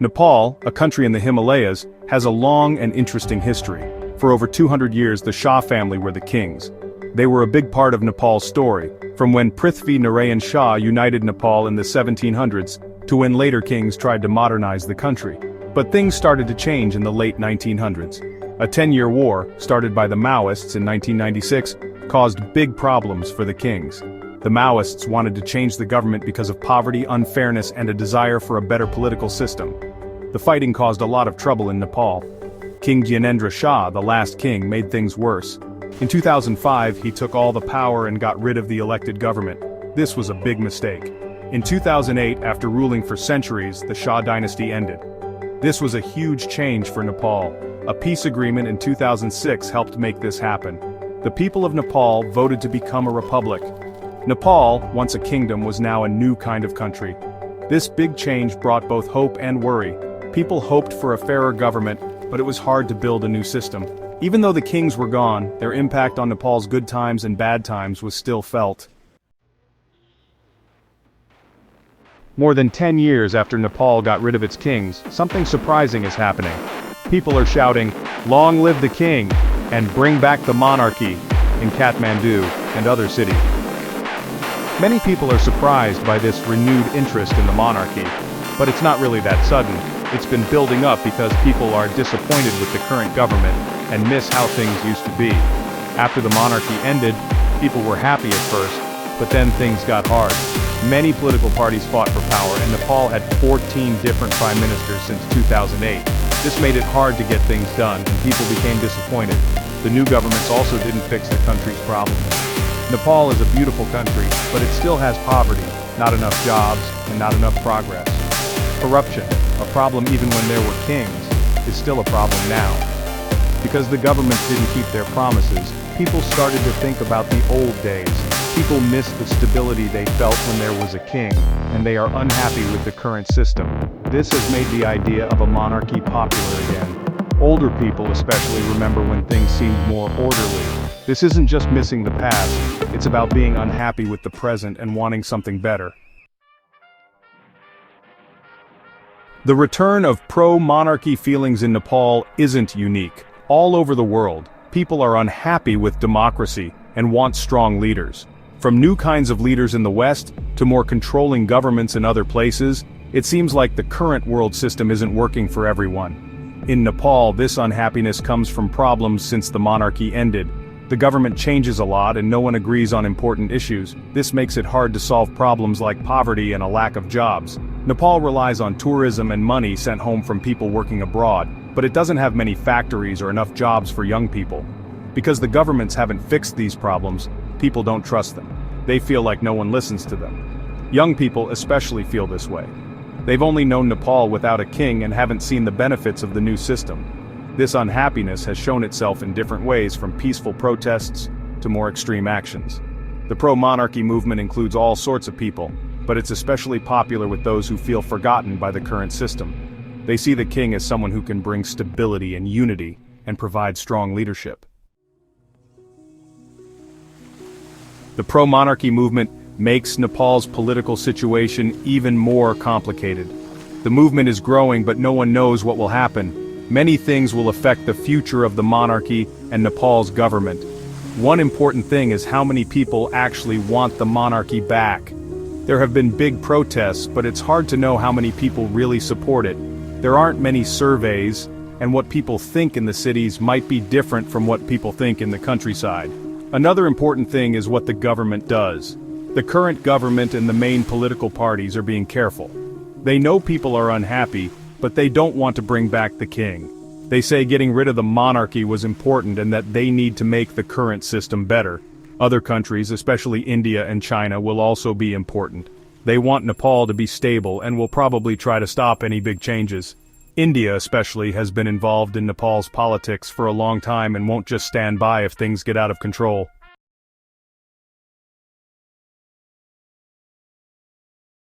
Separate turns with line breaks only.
Nepal, a country in the Himalayas, has a long and interesting history. For over 200 years the Shah family were the kings. They were a big part of Nepal's story, from when Prithvi Narayan Shah united Nepal in the 1700s, to when later kings tried to modernize the country. But things started to change in the late 1900s. A 10-year war, started by the Maoists in 1996, caused big problems for the kings. The Maoists wanted to change the government because of poverty, unfairness, and a desire for a better political system. The fighting caused a lot of trouble in Nepal. King Gyanendra Shah, the last king, made things worse. In 2005, he took all the power and got rid of the elected government. This was a big mistake. In 2008, after ruling for centuries, the Shah dynasty ended. This was a huge change for Nepal. A peace agreement in 2006 helped make this happen. The people of Nepal voted to become a republic. Nepal, once a kingdom, was now a new kind of country. This big change brought both hope and worry. People hoped for a fairer government, but it was hard to build a new system. Even though the kings were gone, their impact on Nepal's good times and bad times was still felt. More than 10 years after Nepal got rid of its kings, something surprising is happening. People are shouting, "Long live the king!" and "Bring back the monarchy" in Kathmandu and other cities. Many people are surprised by this renewed interest in the monarchy, but it's not really that sudden. It's been building up because people are disappointed with the current government and miss how things used to be. After the monarchy ended, people were happy at first, but then things got hard. Many political parties fought for power, and Nepal had 14 different prime ministers since 2008. This made it hard to get things done, and people became disappointed. The new governments also didn't fix the country's problems. Nepal is a beautiful country, but it still has poverty, not enough jobs, and not enough progress. Corruption, a problem even when there were kings, is still a problem now. Because the governments didn't keep their promises, people started to think about the old days. People missed the stability they felt when there was a king, and they are unhappy with the current system. This has made the idea of a monarchy popular again. Older people especially remember when things seemed more orderly. This isn't just missing the past, it's about being unhappy with the present and wanting something better. The return of pro-monarchy feelings in Nepal isn't unique. All over the world, people are unhappy with democracy and want strong leaders. From new kinds of leaders in the West, to more controlling governments in other places, it seems like the current world system isn't working for everyone. In Nepal, this unhappiness comes from problems since the monarchy ended. The government changes a lot and no one agrees on important issues. This makes it hard to solve problems like poverty and a lack of jobs. Nepal relies on tourism and money sent home from people working abroad, but it doesn't have many factories or enough jobs for young people. Because the governments haven't fixed these problems, people don't trust them. They feel like no one listens to them. Young people especially feel this way. They've only known Nepal without a king and haven't seen the benefits of the new system. This unhappiness has shown itself in different ways, from peaceful protests to more extreme actions. The pro-monarchy movement includes all sorts of people, but it's especially popular with those who feel forgotten by the current system. They see the king as someone who can bring stability and unity and provide strong leadership. The pro-monarchy movement makes Nepal's political situation even more complicated. The movement is growing, but no one knows what will happen. Many things will affect the future of the monarchy and Nepal's government. One important thing is how many people actually want the monarchy back. There have been big protests, but it's hard to know how many people really support it. There aren't many surveys, and what people think in the cities might be different from what people think in the countryside. Another important thing is what the government does. The current government and the main political parties are being careful. They know people are unhappy, but they don't want to bring back the king. They say getting rid of the monarchy was important and that they need to make the current system better. Other countries, especially India and China, will also be important. They want Nepal to be stable and will probably try to stop any big changes. India especially has been involved in Nepal's politics for a long time and won't just stand by if things get out of control.